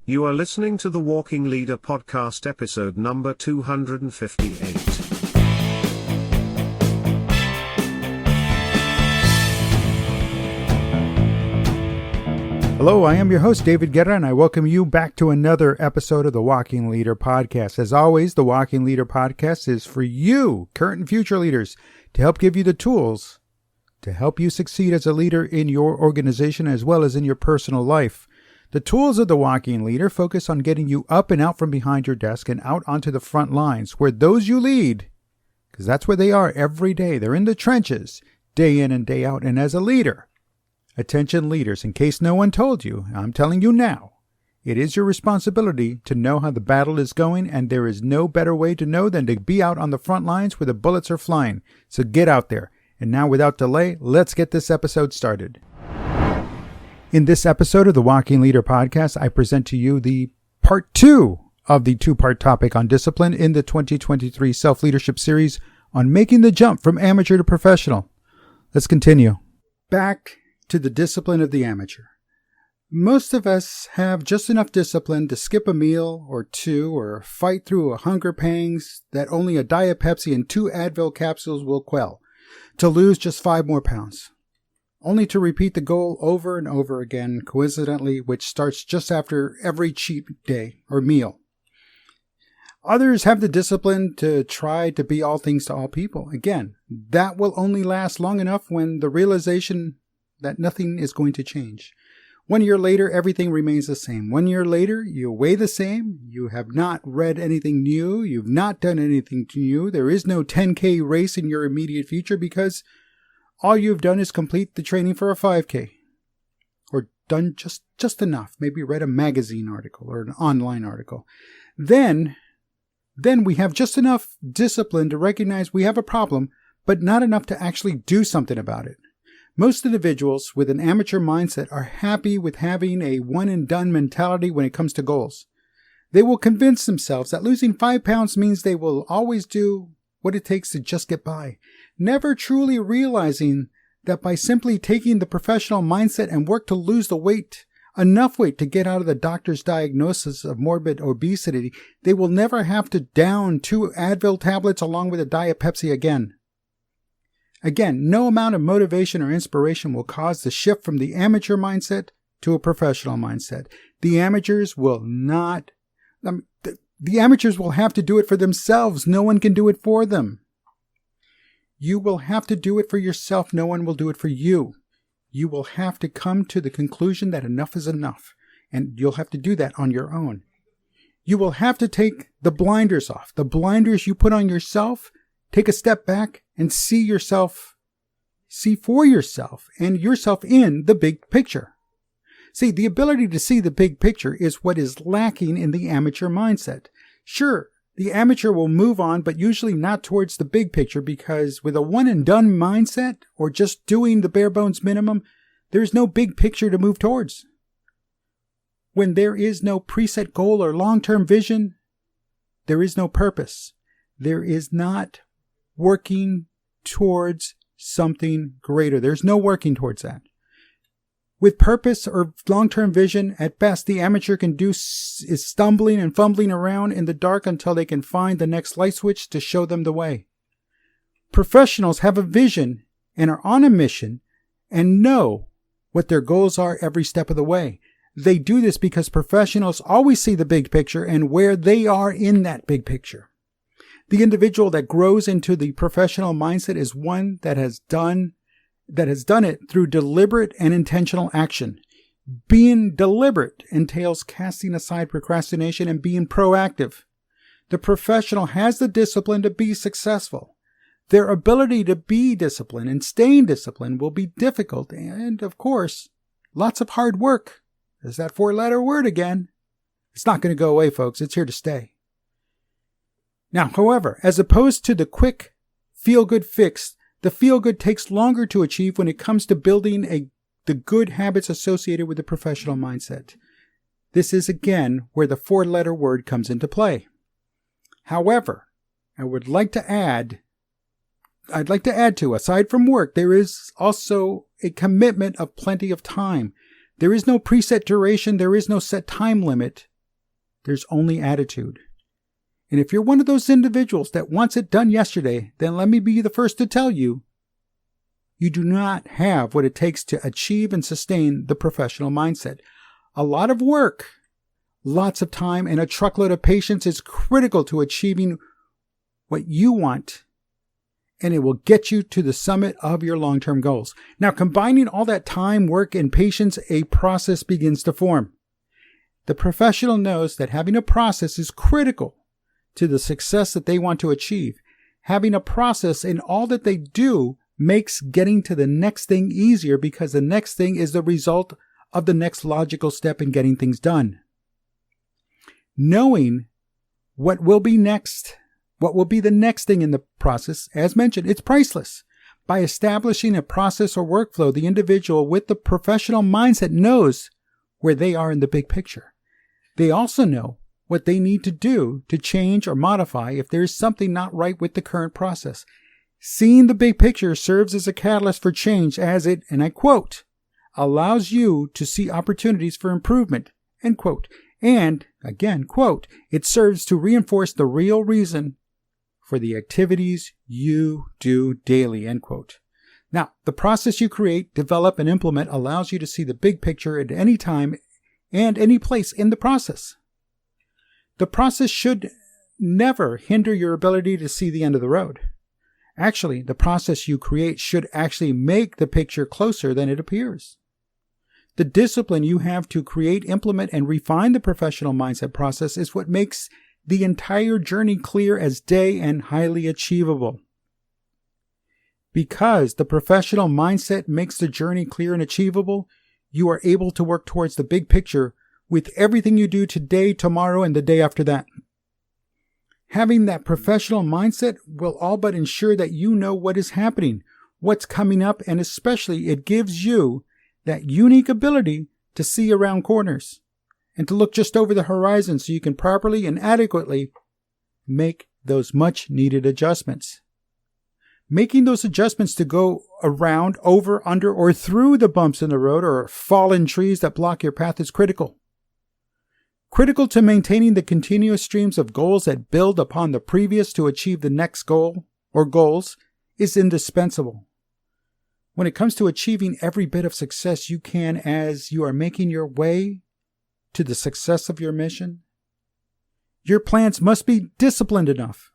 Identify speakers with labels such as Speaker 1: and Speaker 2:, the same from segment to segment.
Speaker 1: You are listening to the Walking Leader podcast, episode number 258.
Speaker 2: Hello, I am your host, David Guerra, and I welcome you back to another episode of the Walking Leader podcast. As always, the Walking Leader podcast is for you, current and future leaders, to help give you the tools to help you succeed as a leader in your organization as well as in your personal life. The tools of the Walking Leader focus on getting you up and out from behind your desk and out onto the front lines where those you lead, because that's where they are every day. They're in the trenches, day in and day out. And as a leader, attention leaders, in case no one told you, I'm telling you now, it is your responsibility to know how the battle is going, and there is no better way to know than to be out on the front lines where the bullets are flying. So get out there. And now, without delay, let's get this episode started. In this episode of the Walking Leader podcast, I present to you the part 2 of the 2-part topic on discipline in the 2023 Self-Leadership Series on making the jump from amateur to professional. Let's continue. Back to the discipline of the amateur. Most of us have just enough discipline to skip a meal or two or fight through a hunger pangs that only a Diet Pepsi and 2 Advil capsules will quell, to lose just 5 more pounds, only to repeat the goal over and over again, coincidentally, which starts just after every cheat day or meal. Others have the discipline to try to be all things to all people. Again, that will only last long enough when the realization that nothing is going to change. 1 year later, everything remains the same. 1 year later, you weigh the same. You have not read anything new. You've not done anything new. There is no 10K race in your immediate future because all you've done is complete the training for a 5K. Or done just enough. Maybe read a magazine article or an online article. Then we have just enough discipline to recognize we have a problem, but not enough to actually do something about it. Most individuals with an amateur mindset are happy with having a one-and-done mentality when it comes to goals. They will convince themselves that losing 5 pounds means they will always do what it takes to just get by, never truly realizing that by simply taking the professional mindset and work to lose the weight, enough weight to get out of the doctor's diagnosis of morbid obesity, they will never have to down 2 Advil tablets along with a Diet Pepsi again. Again, no amount of motivation or inspiration will cause the shift from the amateur mindset to a professional mindset. The amateurs will have to do it for themselves. No one can do it for them. You will have to do it for yourself. No one will do it for you. You will have to come to the conclusion that enough is enough, and you'll have to do that on your own. You will have to take the blinders off. The blinders you put on yourself. Take a step back and see for yourself and yourself in the big picture. See, the ability to see the big picture is what is lacking in the amateur mindset. Sure, the amateur will move on, but usually not towards the big picture because with a one-and-done mindset or just doing the bare bones minimum, there's no big picture to move towards. When there is no preset goal or long-term vision, there is no purpose. There is not working towards something greater. There's no working towards that. With purpose or long-term vision, at best, the amateur can do is stumbling and fumbling around in the dark until they can find the next light switch to show them the way. Professionals have a vision and are on a mission and know what their goals are every step of the way. They do this because professionals always see the big picture and where they are in that big picture. The individual that grows into the professional mindset is one that has done it through deliberate and intentional action. Being deliberate entails casting aside procrastination and being proactive. The professional has the discipline to be successful. Their ability to be disciplined and staying disciplined will be difficult and, of course, lots of hard work. There's that 4-letter word again. It's not going to go away, folks. It's here to stay. Now, however, as opposed to the quick feel-good fix, the feel-good takes longer to achieve when it comes to building the good habits associated with the professional mindset. This is, again, where the 4-letter word comes into play. However, I'd like to add to, aside from work, there is also a commitment of plenty of time. There is no preset duration. There is no set time limit There's only attitude. And if you're one of those individuals that wants it done yesterday, then let me be the first to tell you, you do not have what it takes to achieve and sustain the professional mindset. A lot of work, lots of time, and a truckload of patience is critical to achieving what you want, and it will get you to the summit of your long-term goals. Now, combining all that time, work, and patience, a process begins to form. The professional knows that having a process is critical to the success that they want to achieve. Having a process in all that they do makes getting to the next thing easier because the next thing is the result of the next logical step in getting things done. Knowing what will be next, what will be the next thing in the process, as mentioned, it's priceless. By establishing a process or workflow, the individual with the professional mindset knows where they are in the big picture. They also know what they need to do to change or modify if there is something not right with the current process. Seeing the big picture serves as a catalyst for change as it, and I quote, allows you to see opportunities for improvement, end quote. And, again, quote, it serves to reinforce the real reason for the activities you do daily, end quote. Now, the process you create, develop, and implement allows you to see the big picture at any time and any place in the process. The process should never hinder your ability to see the end of the road. Actually, the process you create should actually make the picture closer than it appears. The discipline you have to create, implement, and refine the professional mindset process is what makes the entire journey clear as day and highly achievable. Because the professional mindset makes the journey clear and achievable, you are able to work towards the big picture with everything you do today, tomorrow, and the day after that. Having that professional mindset will all but ensure that you know what is happening, what's coming up, and especially it gives you that unique ability to see around corners and to look just over the horizon so you can properly and adequately make those much needed adjustments. Making those adjustments to go around, over, under, or through the bumps in the road or fallen trees that block your path is critical. Critical to maintaining the continuous streams of goals that build upon the previous to achieve the next goal or goals is indispensable. When it comes to achieving every bit of success you can as you are making your way to the success of your mission, your plans must be disciplined enough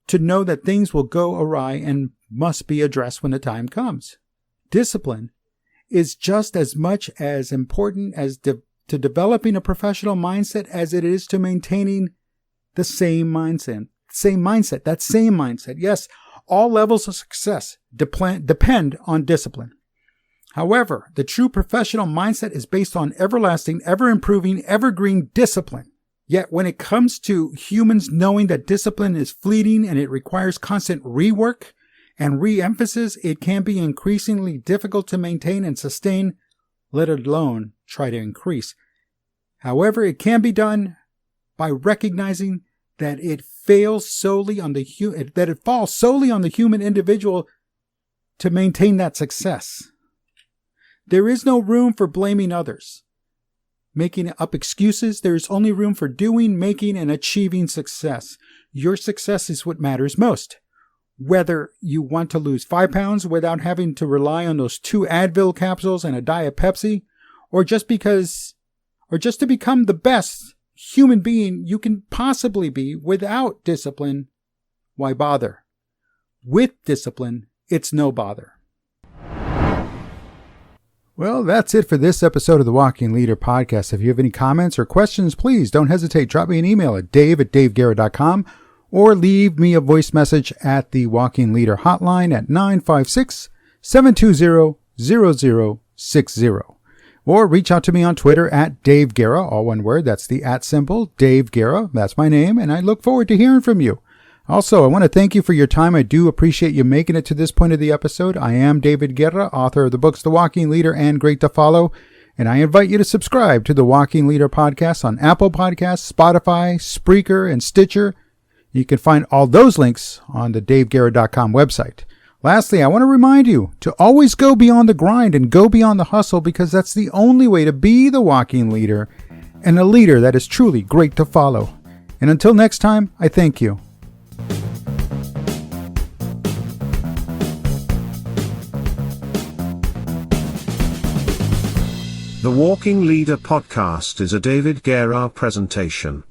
Speaker 2: to know that things will go awry and must be addressed when the time comes. Discipline is just as much as important as to developing a professional mindset as it is to maintaining the same mindset. Yes, all levels of success depend on discipline. However, the true professional mindset is based on everlasting, ever-improving, evergreen discipline. Yet when it comes to humans knowing that discipline is fleeting and it requires constant rework and re-emphasis, it can be increasingly difficult to maintain and sustain, let alone try to increase. However, it can be done by recognizing that it falls solely on the human individual to maintain that success. There is no room for blaming others, making up excuses. There is only room for doing, making, and achieving success. Your success is what matters most. Whether you want to lose 5 pounds without having to rely on those 2 Advil capsules and a Diet Pepsi, or just to become the best human being you can possibly be without discipline, why bother? With discipline, it's no bother. Well, that's it for this episode of the Walking Leader Podcast. If you have any comments or questions, please don't hesitate. Drop me an email at dave@daveguerra.com or leave me a voice message at the Walking Leader hotline at 956-720-0060. Or reach out to me on Twitter at Dave Guerra, all one word. That's the @ symbol, Dave Guerra. That's my name, and I look forward to hearing from you. Also, I want to thank you for your time. I do appreciate you making it to this point of the episode. I am David Guerra, author of the books The Walking Leader and Great to Follow, and I invite you to subscribe to the Walking Leader podcast on Apple Podcasts, Spotify, Spreaker, and Stitcher. You can find all those links on the daveguerra.com website. Lastly, I want to remind you to always go beyond the grind and go beyond the hustle, because that's the only way to be the walking leader and a leader that is truly great to follow. And until next time, I thank you.
Speaker 1: The Walking Leader podcast is a David Guerra presentation.